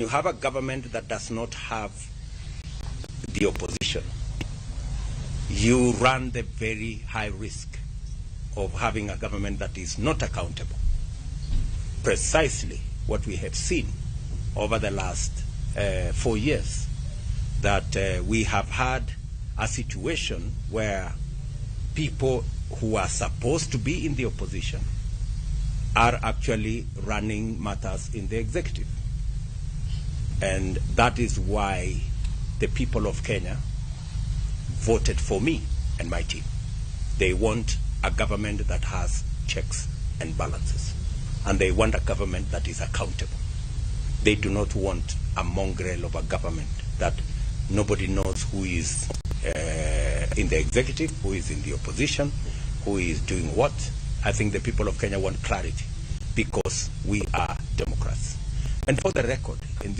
You have a government that does not have the opposition. You run the very high risk of having a government that is not accountable. Precisely what we have seen over the last 4 years, that we have had a situation where people who are supposed to be in the opposition are actually running matters in the executive. And that is why the people of Kenya voted for me and my team. They want a government that has checks and balances. And they want a government that is accountable. They do not want a mongrel of a government that nobody knows who is in the executive, who is in the opposition, who is doing what. I think the people of Kenya want clarity because we are Democrats. And for the record, in